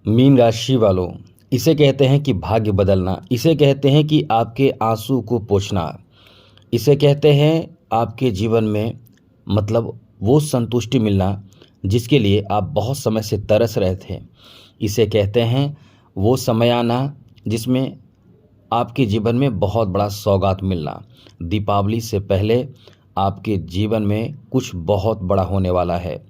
Mean राशि वालों, इसे कहते हैं कि भाग्य बदलना, इसे कहते हैं कि आपके आंसू को पोंछना, इसे कहते हैं आपके जीवन में मतलब वो संतुष्टि मिलना जिसके लिए आप बहुत समय से तरस रहे थे। इसे कहते हैं वो समय आना जिसमें आपके जीवन में बहुत बड़ा सौगात मिलना। दीपावली से पहले आपके जीवन में कुछ बहुत बड़ा होने वाला है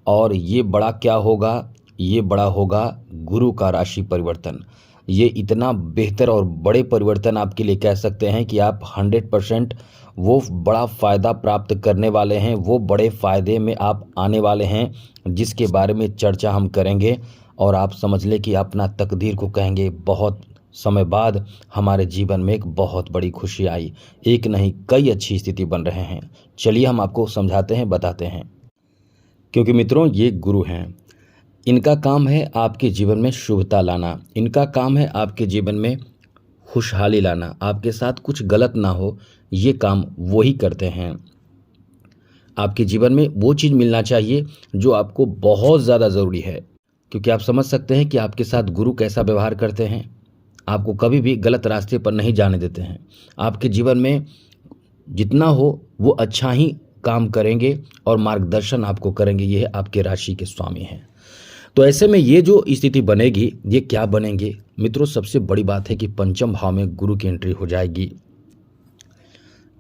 और ये बड़ा क्या होगा? ये बड़ा होगा गुरु का राशि परिवर्तन। ये इतना बेहतर और बड़े परिवर्तन आपके लिए कह सकते हैं कि आप 100% वो बड़ा फ़ायदा प्राप्त करने वाले हैं, वो बड़े फ़ायदे में आप आने वाले हैं जिसके बारे में चर्चा हम करेंगे। और आप समझ लें कि अपना तकदीर को कहेंगे बहुत समय बाद हमारे जीवन में एक बहुत बड़ी खुशी आई, एक नहीं कई अच्छी स्थिति बन रहे हैं। चलिए हम आपको समझाते हैं, बताते हैं। क्योंकि मित्रों ये गुरु हैं, इनका काम है आपके जीवन में शुभता लाना, इनका काम है आपके जीवन में खुशहाली लाना, आपके साथ कुछ गलत ना हो ये काम वो ही करते हैं। आपके जीवन में वो चीज़ मिलना चाहिए जो आपको बहुत ज़्यादा ज़रूरी है, क्योंकि आप समझ सकते हैं कि आपके साथ गुरु कैसा व्यवहार करते हैं। आपको कभी भी गलत रास्ते पर नहीं जाने देते हैं। आपके जीवन में जितना हो वो अच्छा ही काम करेंगे और मार्गदर्शन आपको करेंगे। ये आपके राशि के स्वामी हैं। तो ऐसे में ये जो स्थिति बनेगी, ये क्या बनेंगे मित्रों? सबसे बड़ी बात है कि पंचम भाव में गुरु की एंट्री हो जाएगी।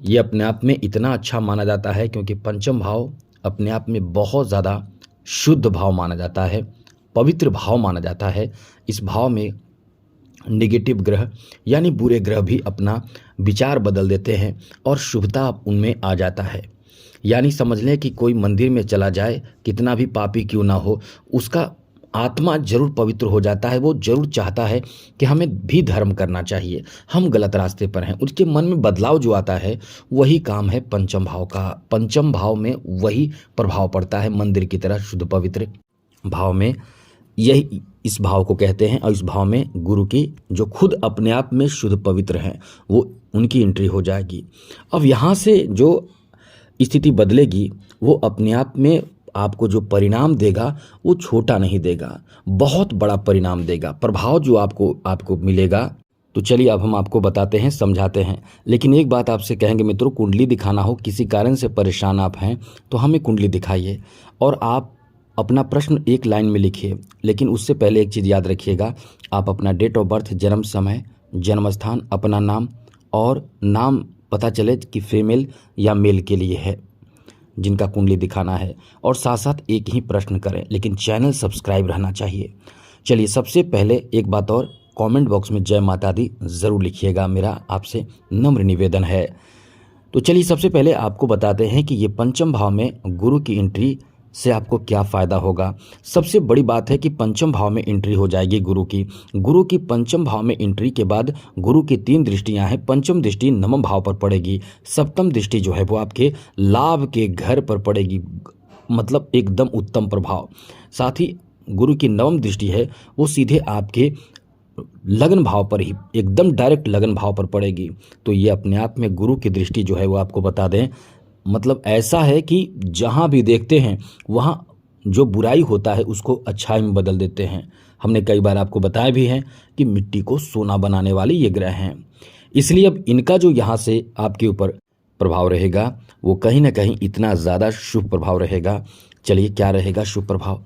ये अपने आप में इतना अच्छा माना जाता है क्योंकि पंचम भाव अपने आप में बहुत ज़्यादा शुद्ध भाव माना जाता है, पवित्र भाव माना जाता है। इस भाव में नेगेटिव ग्रह यानी बुरे ग्रह भी अपना विचार बदल देते हैं और शुभता उनमें आ जाता है। यानी समझ लें कि कोई मंदिर में चला जाए, कितना भी पापी क्यों ना हो, उसका आत्मा जरूर पवित्र हो जाता है। वो जरूर चाहता है कि हमें भी धर्म करना चाहिए, हम गलत रास्ते पर हैं। उसके मन में बदलाव जो आता है वही काम है पंचम भाव का। पंचम भाव में वही प्रभाव पड़ता है मंदिर की तरह शुद्ध पवित्र भाव में। यही इस भाव को कहते हैं। और इस भाव में गुरु की जो खुद अपने आप में शुद्ध पवित्र हैं वो उनकी एंट्री हो जाएगी। अब यहाँ से जो स्थिति बदलेगी वो अपने आप में आपको जो परिणाम देगा वो छोटा नहीं देगा, बहुत बड़ा परिणाम देगा। प्रभाव जो आपको मिलेगा। तो चलिए अब हम आपको बताते हैं, समझाते हैं। लेकिन एक बात आपसे कहेंगे मित्रों, कुंडली दिखाना हो, किसी कारण से परेशान आप हैं तो हमें कुंडली दिखाइए और आप अपना प्रश्न एक लाइन में लिखिए। लेकिन उससे पहले एक चीज़ याद रखिएगा, आप अपना डेट ऑफ बर्थ, जन्म समय, जन्म स्थान, अपना नाम और नाम पता चले कि फीमेल या मेल के लिए है जिनका कुंडली दिखाना है। और साथ साथ एक ही प्रश्न करें, लेकिन चैनल सब्सक्राइब रहना चाहिए। चलिए सबसे पहले एक बात और, कमेंट बॉक्स में जय माता दी ज़रूर लिखिएगा, मेरा आपसे नम्र निवेदन है। तो चलिए सबसे पहले आपको बताते हैं कि ये पंचम भाव में गुरु की एंट्री से आपको क्या फ़ायदा होगा। सबसे बड़ी बात है कि पंचम भाव में एंट्री हो जाएगी गुरु की पंचम भाव में एंट्री के बाद गुरु की 3 दृष्टियां हैं। पंचम दृष्टि नवम भाव पर पड़ेगी, सप्तम दृष्टि जो है वो आपके लाभ के घर पर पड़ेगी, मतलब एकदम उत्तम प्रभाव। साथ ही गुरु की नवम दृष्टि है वो सीधे आपके लगन भाव पर ही, एकदम डायरेक्ट लगन भाव पर पड़ेगी। तो ये अपने आप में गुरु की दृष्टि जो है वो आपको बता दें, मतलब ऐसा है कि जहाँ भी देखते हैं वहाँ जो बुराई होता है उसको अच्छाई में बदल देते हैं। हमने कई बार आपको बताया भी है कि मिट्टी को सोना बनाने वाले ये ग्रह हैं। इसलिए अब इनका जो यहाँ से आपके ऊपर प्रभाव रहेगा वो कहीं ना कहीं इतना ज़्यादा शुभ प्रभाव रहेगा। चलिए क्या रहेगा शुभ प्रभाव?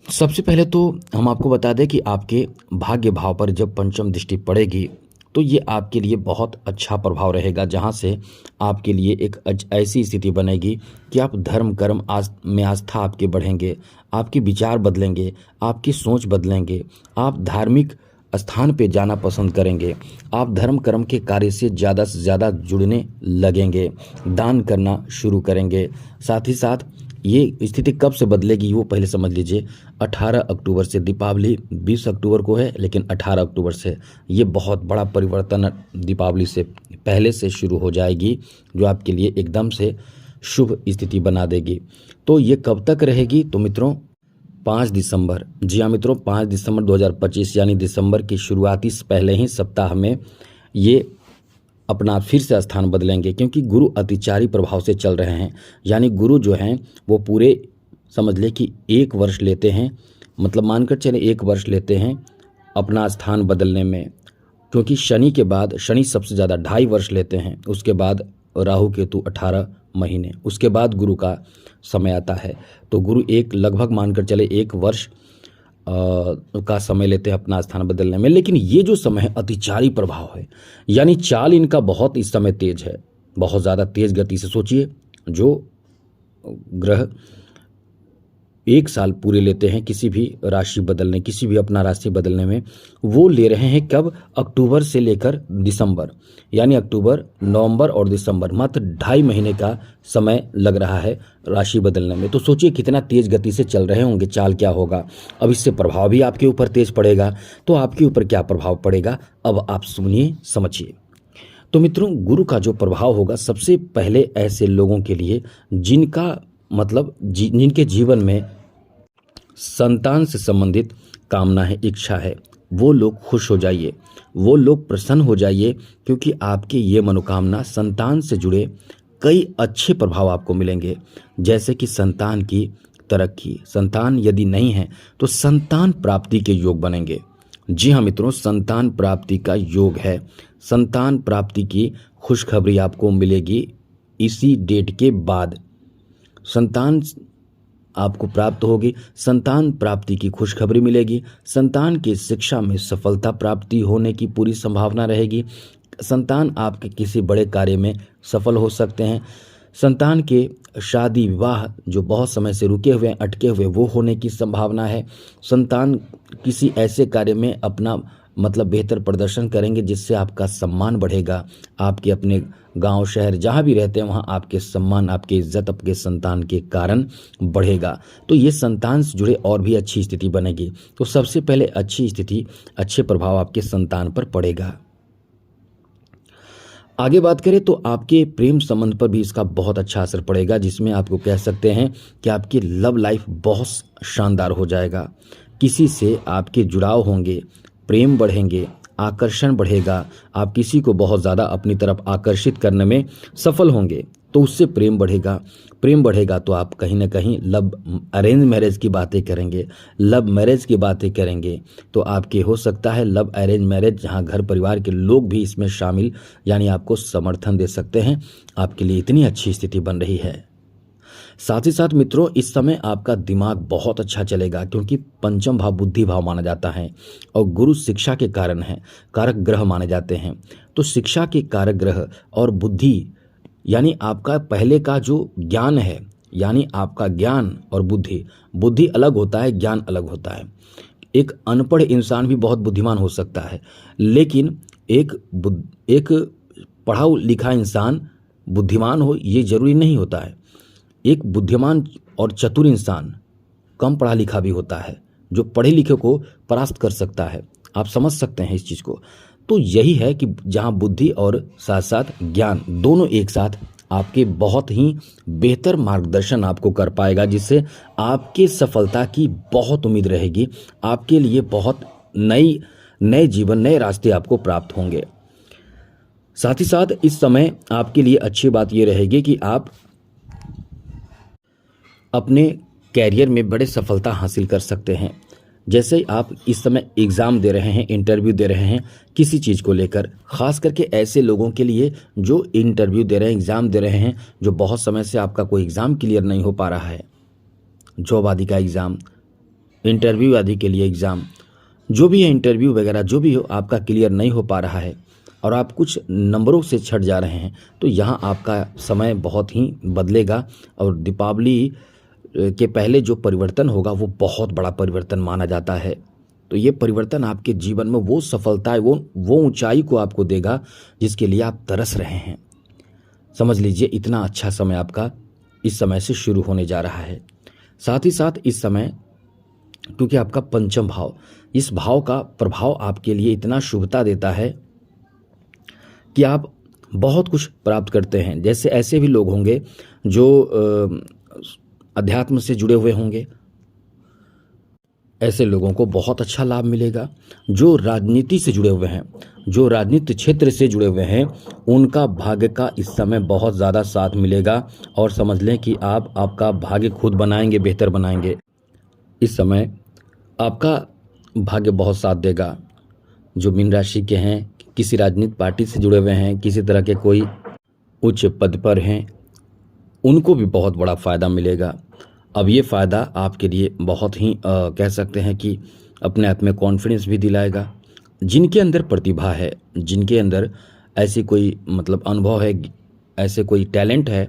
सबसे पहले तो हम आपको बता दें कि आपके भाग्य भाव पर जब पंचम दृष्टि पड़ेगी तो ये आपके लिए बहुत अच्छा प्रभाव रहेगा, जहाँ से आपके लिए एक ऐसी स्थिति बनेगी कि आप धर्म कर्म में आस्था आपके बढ़ेंगे, आपके विचार बदलेंगे, आपकी सोच बदलेंगे, आप धार्मिक स्थान पे जाना पसंद करेंगे, आप धर्म कर्म के कार्य से ज़्यादा जुड़ने लगेंगे, दान करना शुरू करेंगे। साथ ही साथ ये स्थिति कब से बदलेगी वो पहले समझ लीजिए। 18 अक्टूबर से, दीपावली 20 अक्टूबर को है लेकिन 18 अक्टूबर से ये बहुत बड़ा परिवर्तन दीपावली से पहले से शुरू हो जाएगी, जो आपके लिए एकदम से शुभ स्थिति बना देगी। तो ये कब तक रहेगी? तो मित्रों 5 दिसंबर, जी हाँ मित्रों 5 दिसंबर 2025 यानी दिसंबर की शुरुआती पहले ही सप्ताह में ये अपना फिर से स्थान बदलेंगे, क्योंकि गुरु अतिचारी प्रभाव से चल रहे हैं। यानी गुरु जो हैं वो पूरे समझ ले कि 1 वर्ष लेते हैं मतलब मानकर चले 1 वर्ष लेते हैं अपना स्थान बदलने में, क्योंकि शनि के बाद शनि सबसे ज़्यादा 2.5 वर्ष लेते हैं, उसके बाद राहु केतु 18 महीने, उसके बाद गुरु का समय आता है। तो गुरु एक लगभग मानकर चले 1 वर्ष का समय लेते हैं अपना स्थान बदलने में। लेकिन ये जो समय है अतिचारी प्रभाव है, यानी चाल इनका बहुत इस समय तेज है, बहुत ज़्यादा तेज गति से। सोचिए जो ग्रह 1 साल पूरे लेते हैं किसी भी राशि बदलने, किसी भी अपना राशि बदलने में, वो ले रहे हैं कब? अक्टूबर से लेकर दिसंबर, यानी अक्टूबर, नवंबर और दिसंबर, मात्र 2.5 महीने का समय लग रहा है राशि बदलने में। तो सोचिए कितना तेज गति से चल रहे होंगे, चाल क्या होगा। अब इससे प्रभाव भी आपके ऊपर तेज पड़ेगा। तो आपके ऊपर क्या प्रभाव पड़ेगा, अब आप सुनिए, समझिए। तो मित्रों, गुरु का जो प्रभाव होगा सबसे पहले ऐसे लोगों के लिए जिनका मतलब जिनके जीवन में संतान से संबंधित कामना है, इच्छा है, वो लोग खुश हो जाइए, वो लोग प्रसन्न हो जाइए, क्योंकि आपके ये मनोकामना संतान से जुड़े कई अच्छे प्रभाव आपको मिलेंगे। जैसे कि संतान की तरक्की, संतान यदि नहीं है तो संतान प्राप्ति के योग बनेंगे। जी हाँ मित्रों, संतान प्राप्ति का योग है। संतान प्राप्ति की खुशखबरी आपको मिलेगी इसी डेट के बाद। संतान आपको प्राप्त होगी, संतान प्राप्ति की खुशखबरी मिलेगी, संतान की शिक्षा में सफलता प्राप्ति होने की पूरी संभावना रहेगी, संतान आपके किसी बड़े कार्य में सफल हो सकते हैं, संतान के शादी विवाह जो बहुत समय से रुके हुए हैं, अटके हुए, वो होने की संभावना है। संतान किसी ऐसे कार्य में अपना मतलब बेहतर प्रदर्शन करेंगे जिससे आपका सम्मान बढ़ेगा। आपके अपने गांव शहर जहां भी रहते हैं वहां आपके सम्मान, आपकी इज्जत आपके संतान के कारण बढ़ेगा। तो ये संतान से जुड़े और भी अच्छी स्थिति बनेगी। तो सबसे पहले अच्छी स्थिति, अच्छे प्रभाव आपके संतान पर पड़ेगा। आगे बात करें तो आपके प्रेम संबंध पर भी इसका बहुत अच्छा असर पड़ेगा, जिसमें आपको कह सकते हैं कि आपकी लव लाइफ बहुत शानदार हो जाएगा। किसी से आपके जुड़ाव होंगे, प्रेम बढ़ेंगे, आकर्षण बढ़ेगा, आप किसी को बहुत ज़्यादा अपनी तरफ आकर्षित करने में सफल होंगे, तो उससे प्रेम बढ़ेगा। प्रेम बढ़ेगा तो आप कहीं ना कहीं लव अरेंज मैरिज की बातें करेंगे, लव मैरिज की बातें करेंगे। तो आपके हो सकता है लव अरेंज मैरिज, जहां घर परिवार के लोग भी इसमें शामिल यानी आपको समर्थन दे सकते हैं। आपके लिए इतनी अच्छी स्थिति बन रही है। साथ ही साथ मित्रों, इस समय आपका दिमाग बहुत अच्छा चलेगा, क्योंकि पंचम भाव बुद्धि भाव माना जाता है और गुरु शिक्षा के कारण है, कारक ग्रह माने जाते हैं। तो शिक्षा के कारक ग्रह और बुद्धि यानी आपका पहले का जो ज्ञान है, यानी आपका ज्ञान और बुद्धि अलग होता है, ज्ञान अलग होता है। एक अनपढ़ इंसान भी बहुत बुद्धिमान हो सकता है, लेकिन एक पढ़ा लिखा इंसान बुद्धिमान हो ये जरूरी नहीं होता है। एक बुद्धिमान और चतुर इंसान कम पढ़ा लिखा भी होता है, जो पढ़े लिखे को परास्त कर सकता है। आप समझ सकते हैं इस चीज़ को। तो यही है कि जहां बुद्धि और साथ साथ ज्ञान दोनों एक साथ आपके बहुत ही बेहतर मार्गदर्शन आपको कर पाएगा, जिससे आपके सफलता की बहुत उम्मीद रहेगी। आपके लिए बहुत नए जीवन, नए रास्ते आपको प्राप्त होंगे। साथ ही साथ इस समय आपके लिए अच्छी बात यह रहेगी कि आप अपने कैरियर में बड़े सफलता हासिल कर सकते हैं। जैसे आप इस समय एग्ज़ाम दे रहे हैं, इंटरव्यू दे रहे हैं किसी चीज़ को लेकर, ख़ास करके ऐसे लोगों के लिए जो इंटरव्यू दे रहे हैं, एग्ज़ाम दे रहे हैं, जो बहुत समय से आपका कोई एग्ज़ाम क्लियर नहीं हो पा रहा है, जॉब आदि का एग्ज़ाम, इंटरव्यू आदि के लिए एग्ज़ाम, जो भी है इंटरव्यू वगैरह जो भी हो, आपका क्लियर नहीं हो पा रहा है और आप कुछ नंबरों से छट जा रहे हैं, तो यहाँ आपका समय बहुत ही बदलेगा। और दीपावली के पहले जो परिवर्तन होगा वो बहुत बड़ा परिवर्तन माना जाता है। तो ये परिवर्तन आपके जीवन में वो सफलता है, वो ऊंचाई को आपको देगा जिसके लिए आप तरस रहे हैं। समझ लीजिए इतना अच्छा समय आपका इस समय से शुरू होने जा रहा है। साथ ही साथ इस समय क्योंकि आपका पंचम भाव, इस भाव का प्रभाव आपके लिए इतना शुभता देता है कि आप बहुत कुछ प्राप्त करते हैं। जैसे ऐसे भी लोग होंगे जो अध्यात्म से जुड़े हुए होंगे, ऐसे लोगों को बहुत अच्छा लाभ मिलेगा। जो राजनीति से जुड़े हुए हैं, जो राजनीति क्षेत्र से जुड़े हुए हैं, उनका भाग्य का इस समय बहुत ज़्यादा साथ मिलेगा। और समझ लें कि आप आपका भाग्य खुद बनाएंगे, बेहतर बनाएंगे। इस समय आपका भाग्य बहुत साथ देगा। जो मीन राशि के हैं, किसी राजनीतिक पार्टी से जुड़े हुए हैं, किसी तरह के कोई उच्च पद पर हैं, उनको भी बहुत बड़ा फ़ायदा मिलेगा। अब ये फ़ायदा आपके लिए बहुत ही कह सकते हैं कि अपने आप में कॉन्फिडेंस भी दिलाएगा। जिनके अंदर प्रतिभा है, जिनके अंदर ऐसी कोई मतलब अनुभव है, ऐसे कोई टैलेंट है,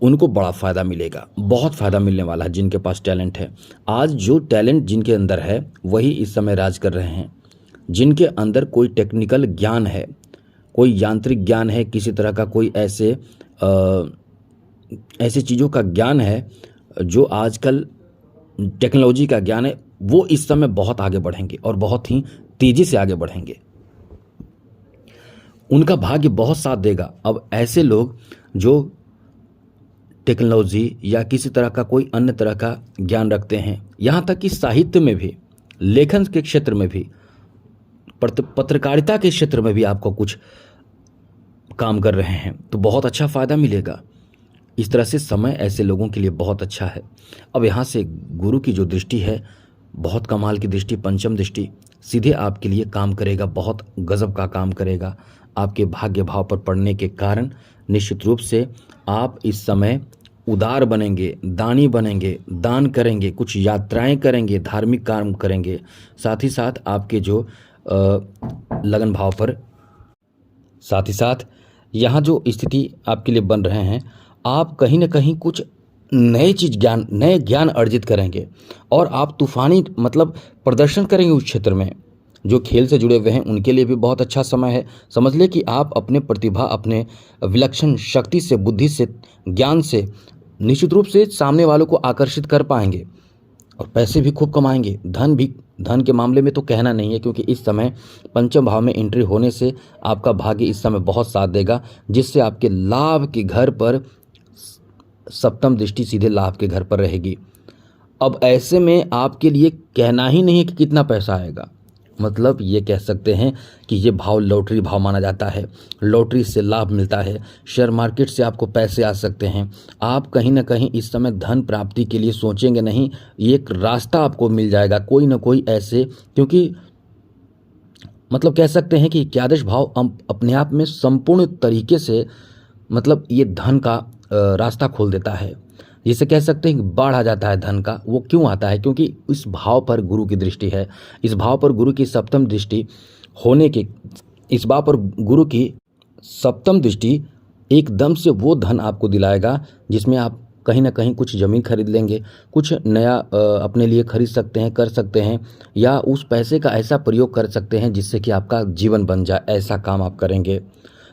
उनको बड़ा फ़ायदा मिलेगा, बहुत फ़ायदा मिलने वाला है जिनके पास टैलेंट है। आज जो टैलेंट जिनके अंदर है वही इस समय राज कर रहे हैं। जिनके अंदर कोई टेक्निकल ज्ञान है, कोई यांत्रिक ज्ञान है, किसी तरह का कोई ऐसे चीज़ों का ज्ञान है जो आजकल टेक्नोलॉजी का ज्ञान है, वो इस समय बहुत आगे बढ़ेंगे और बहुत ही तेज़ी से आगे बढ़ेंगे। उनका भाग्य बहुत साथ देगा। अब ऐसे लोग जो टेक्नोलॉजी या किसी तरह का कोई अन्य तरह का ज्ञान रखते हैं, यहाँ तक कि साहित्य में भी, लेखन के क्षेत्र में भी, पत्रकारिता के क्षेत्र में भी आपको कुछ काम कर रहे हैं तो बहुत अच्छा फ़ायदा मिलेगा। इस तरह से समय ऐसे लोगों के लिए बहुत अच्छा है। अब यहाँ से गुरु की जो दृष्टि है, बहुत कमाल की दृष्टि, पंचम दृष्टि, सीधे आपके लिए काम करेगा, बहुत गजब का काम करेगा। आपके भाग्य भाव पर पड़ने के कारण निश्चित रूप से आप इस समय उदार बनेंगे, दानी बनेंगे, दान करेंगे, कुछ यात्राएं करेंगे, धार्मिक काम करेंगे। साथ ही साथ आपके जो लगन भाव पर, साथ ही साथ यहाँ जो स्थिति आपके लिए बन रहे हैं, आप कहीं ना कहीं कुछ नए ज्ञान अर्जित करेंगे और आप तूफानी मतलब प्रदर्शन करेंगे उस क्षेत्र में। जो खेल से जुड़े हुए हैं उनके लिए भी बहुत अच्छा समय है। समझ ले कि आप अपने प्रतिभा, अपने विलक्षण शक्ति से, बुद्धि से, ज्ञान से निश्चित रूप से सामने वालों को आकर्षित कर पाएंगे और पैसे भी खूब कमाएंगे। धन के मामले में तो कहना नहीं है, क्योंकि इस समय पंचम भाव में एंट्री होने से आपका भाग्य इस समय बहुत साथ देगा, जिससे आपके लाभ के घर पर सप्तम दृष्टि सीधे लाभ के घर पर रहेगी। अब ऐसे में आपके लिए कहना ही नहीं है कि कितना पैसा आएगा, मतलब ये कह सकते हैं कि ये भाव लॉटरी भाव माना जाता है। लॉटरी से लाभ मिलता है, शेयर मार्केट से आपको पैसे आ सकते हैं। आप कहीं ना कहीं इस समय धन प्राप्ति के लिए सोचेंगे नहीं, एक रास्ता आपको मिल जाएगा कोई ना कोई ऐसे, क्योंकि मतलब कह सकते हैं कि एकादश भाव अपने आप में संपूर्ण तरीके से मतलब ये धन का रास्ता खोल देता है। जिसे कह सकते हैं कि बाढ़ आ जाता है धन का। वो क्यों आता है? क्योंकि इस भाव पर गुरु की दृष्टि है। इस भाव पर गुरु की सप्तम दृष्टि होने के, इस भाव पर गुरु की सप्तम दृष्टि एकदम से वो धन आपको दिलाएगा जिसमें आप कहीं ना कहीं कुछ ज़मीन खरीद लेंगे, कुछ नया अपने लिए खरीद सकते हैं, कर सकते हैं, या उस पैसे का ऐसा प्रयोग कर सकते हैं जिससे कि आपका जीवन बन जाए। ऐसा काम आप करेंगे,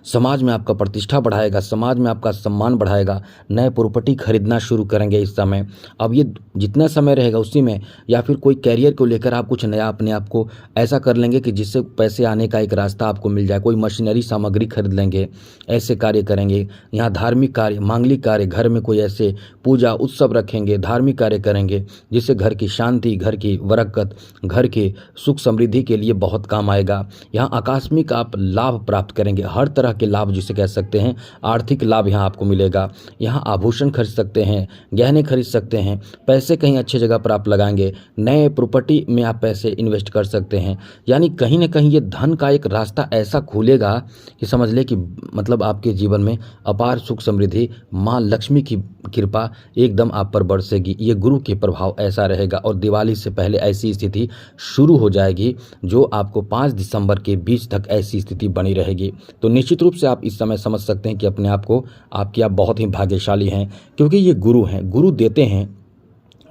समाज में आपका प्रतिष्ठा बढ़ाएगा, समाज में आपका सम्मान बढ़ाएगा। नए प्रॉपर्टी खरीदना शुरू करेंगे इस समय। अब ये जितना समय रहेगा उसी में, या फिर कोई कैरियर को लेकर आप कुछ नया अपने आप को ऐसा कर लेंगे कि जिससे पैसे आने का एक रास्ता आपको मिल जाए। कोई मशीनरी सामग्री खरीद लेंगे, ऐसे कार्य करेंगे। यहाँ धार्मिक कार्य, मांगलिक कार्य, घर में कोई ऐसे पूजा उत्सव रखेंगे, धार्मिक कार्य करेंगे जिससे घर की शांति, घर की बरकत, घर के सुख समृद्धि के लिए बहुत काम आएगा। यहाँ आकस्मिक आप लाभ प्राप्त करेंगे, हर तरह के लाभ जिसे कह सकते हैं आर्थिक लाभ यहाँ आपको मिलेगा। यहाँ आभूषण खरीद सकते हैं, गहने खरीद सकते हैं, पैसे कहीं अच्छी जगह पर आप लगाएंगे, नए प्रॉपर्टी में आप पैसे इन्वेस्ट कर सकते हैं। यानी कहीं ना कहीं ये धन का एक रास्ता ऐसा खुलेगा कि समझ ले कि मतलब आपके जीवन में अपार सुख समृद्धि, माँ लक्ष्मी की कृपा एकदम आप पर बरसेगी। ये गुरु के प्रभाव ऐसा रहेगा और दिवाली से पहले ऐसी स्थिति शुरू हो जाएगी जो आपको 5 दिसंबर के बीच तक ऐसी स्थिति बनी रहेगी। तो निश्चित रूप से आप इस समय समझ सकते हैं कि अपने आप को आप बहुत ही भाग्यशाली हैं, क्योंकि ये गुरु हैं, गुरु देते हैं।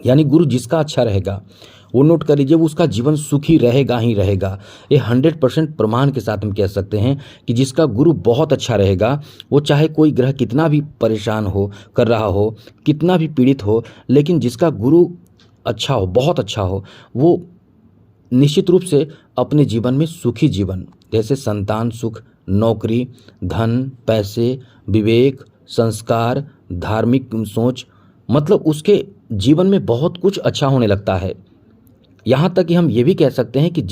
यानी गुरु जिसका अच्छा रहेगा वो नोट कर लीजिए, वो उसका जीवन सुखी रहेगा ही रहेगा। ये 100% प्रमाण के साथ हम कह सकते हैं कि जिसका गुरु बहुत अच्छा रहेगा, वो चाहे कोई ग्रह कितना भी परेशान हो, कर रहा हो, कितना भी पीड़ित हो, लेकिन जिसका गुरु अच्छा हो, बहुत अच्छा हो, वो निश्चित रूप से अपने जीवन में सुखी जीवन, जैसे संतान सुख, नौकरी, धन, पैसे, विवेक, संस्कार, धार्मिक सोच, मतलब उसके जीवन में बहुत कुछ अच्छा होने लगता है। यहाँ तक कि हम ये भी कह सकते हैं कि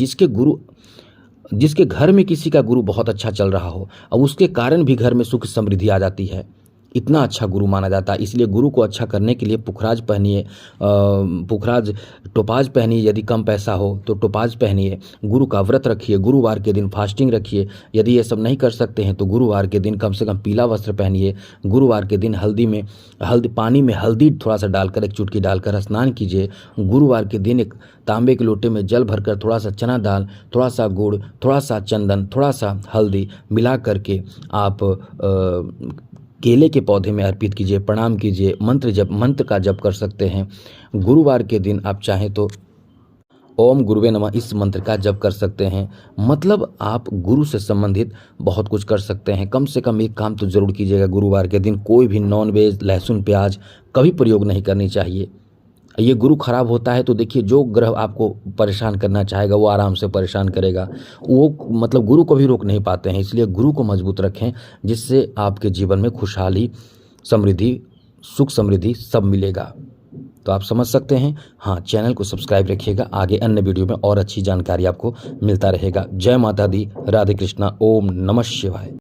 जिसके घर में किसी का गुरु बहुत अच्छा चल रहा हो, अब उसके कारण भी घर में सुख समृद्धि आ जाती है। इतना अच्छा गुरु माना जाता है। इसलिए गुरु को अच्छा करने के लिए पुखराज पहनिए, पुखराज टोपाज पहनिए, यदि कम पैसा हो तो टोपाज पहनिए, गुरु का व्रत रखिए, गुरुवार के दिन फास्टिंग रखिए। यदि ये सब नहीं कर सकते हैं तो गुरुवार के दिन कम से कम पीला वस्त्र पहनिए। गुरुवार के दिन पानी में हल्दी थोड़ा सा डालकर, एक चुटकी डालकर स्नान कीजिए। गुरुवार के दिन एक तांबे के लोटे में जल भरकर थोड़ा सा चना दाल, थोड़ा सा गुड़, थोड़ा सा चंदन, थोड़ा सा हल्दी मिला करके आप केले के पौधे में अर्पित कीजिए, प्रणाम कीजिए, मंत्र का जप कर सकते हैं। गुरुवार के दिन आप चाहें तो ओम गुरुवे नमः इस मंत्र का जप कर सकते हैं। मतलब आप गुरु से संबंधित बहुत कुछ कर सकते हैं। कम से कम एक काम तो जरूर कीजिएगा, गुरुवार के दिन कोई भी नॉन वेज, लहसुन प्याज कभी प्रयोग नहीं करनी चाहिए। ये गुरु खराब होता है तो देखिए, जो ग्रह आपको परेशान करना चाहेगा वो आराम से परेशान करेगा। वो मतलब गुरु को भी रोक नहीं पाते हैं। इसलिए गुरु को मजबूत रखें, जिससे आपके जीवन में खुशहाली, समृद्धि, सुख समृद्धि सब मिलेगा। तो आप समझ सकते हैं। हाँ, चैनल को सब्सक्राइब रखिएगा, आगे अन्य वीडियो में और अच्छी जानकारी आपको मिलता रहेगा। जय माता दी, राधे कृष्णा, ओम नमः शिवाय।